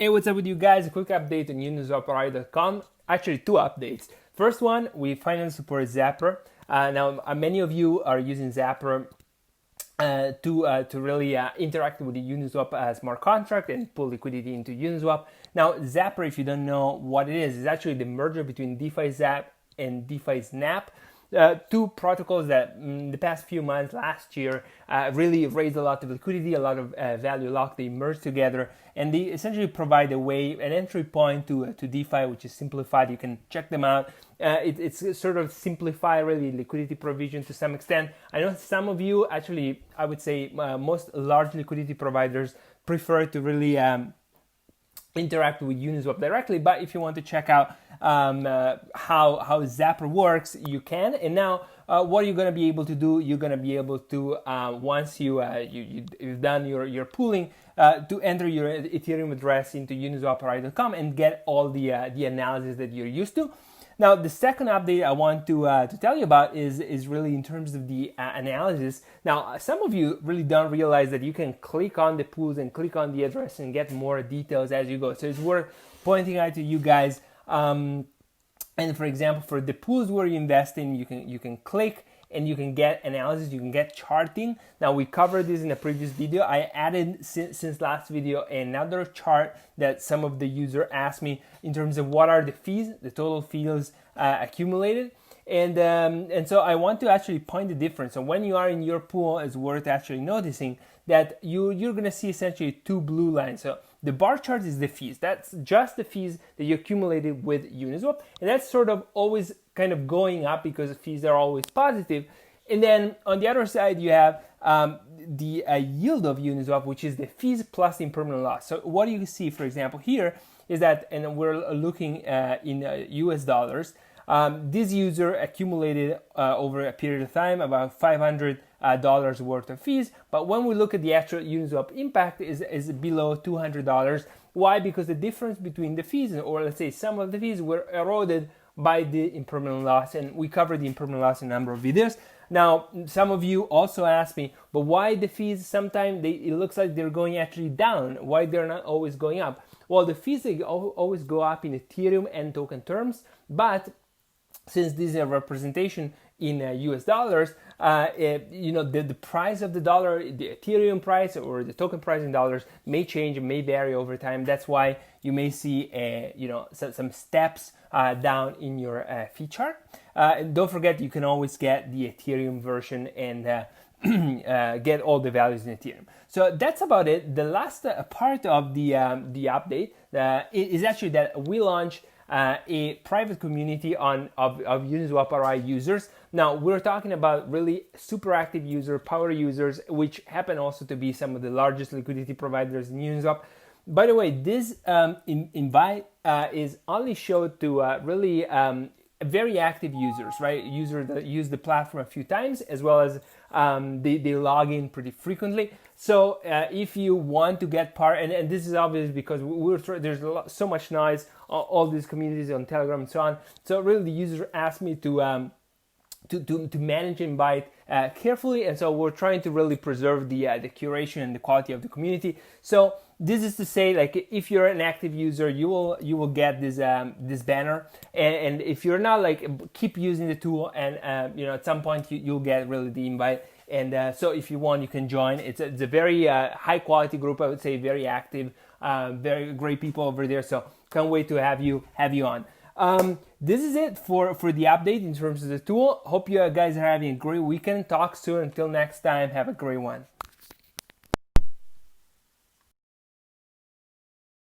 Hey, what's up with you guys? A quick update on UniswapROI.com. Actually, two updates. First one, we finally support Zapper. Now, many of you are using Zapper to really interact with the Uniswap smart contract and pull liquidity into Uniswap. Now, Zapper, if you don't know what it is actually the merger between DeFi Zap and DeFi Snap. Two protocols that in the past few months, last year, really raised a lot of liquidity, a lot of value lock. They merged together, and they essentially provide a way, an entry point to DeFi, which is simplified. You can check them out. It's sort of simplify really liquidity provision to some extent. I know some of you actually, I would say most large liquidity providers prefer to really interact with Uniswap directly, but if you want to check out how Zapper works, you can. And now what you're going to be able to do, you're going to be able to once you've done your pooling, to enter your Ethereum address into UniswapROI.com and get all the analysis that you're used to. Now, the second update I want to tell you about is really in terms of the analysis. Now, some of you really don't realize that you can click on the pools and click on the address and get more details as you go. So it's worth pointing out to you guys. And for example, for the pools where you invest in, you can click and you can get analysis, you can get charting. Now, we covered this in a previous video. I added since last video another chart that some of the user asked me in terms of what are the fees, the total fees accumulated. And so I want to actually point the difference. So when you are in your pool, it's worth actually noticing that you're going to see essentially two blue lines. So the bar chart is the fees. That's just the fees that you accumulated with Uniswap. And that's sort of always kind of going up because the fees are always positive. And then on the other side, you have the yield of Uniswap, which is the fees plus impermanent loss. So what do you see, for example, here is that, and we're looking in US dollars, this user accumulated over a period of time about $500 worth of fees, but when we look at the actual Uniswap impact is below $200. Why? Because the difference between the fees, or let's say some of the fees, were eroded by the impermanent loss, and we covered the impermanent loss in a number of videos. Now, some of you also asked me, but why the fees sometimes it looks like they're going actually down? Why they're not always going up? Well, the fees they always go up in Ethereum and token terms, but since this is a representation in US dollars, the price of the dollar, the Ethereum price or the token price in dollars may change and may vary over time. That's why you may see some steps down in your fee chart. And don't forget, you can always get the Ethereum version and get all the values in Ethereum. So that's about it. The last part of the update is actually that we launched a private community of UniswapROI users. Now, we're talking about really super active users, power users, which happen also to be some of the largest liquidity providers in Uniswap. By the way, this invite is only showed to really very active users, right? Users that use the platform a few times, as well as they log in pretty frequently. So if you want to get part, and this is obvious because there's so much noise, all these communities on Telegram and so on. So really, the user asked me to manage invite carefully, and so we're trying to really preserve the curation and the quality of the community. So this is to say, like, if you're an active user, you will get this banner, and if you're not, like, keep using the tool, and at some point you'll get really the invite. And so if you want, you can join. It's a very high quality group, I would say, very active, very great people over there. So can't wait to have you on. This is it for the update in terms of the tool. Hope you guys are having a great weekend. Talk soon. Until next time, have a great one.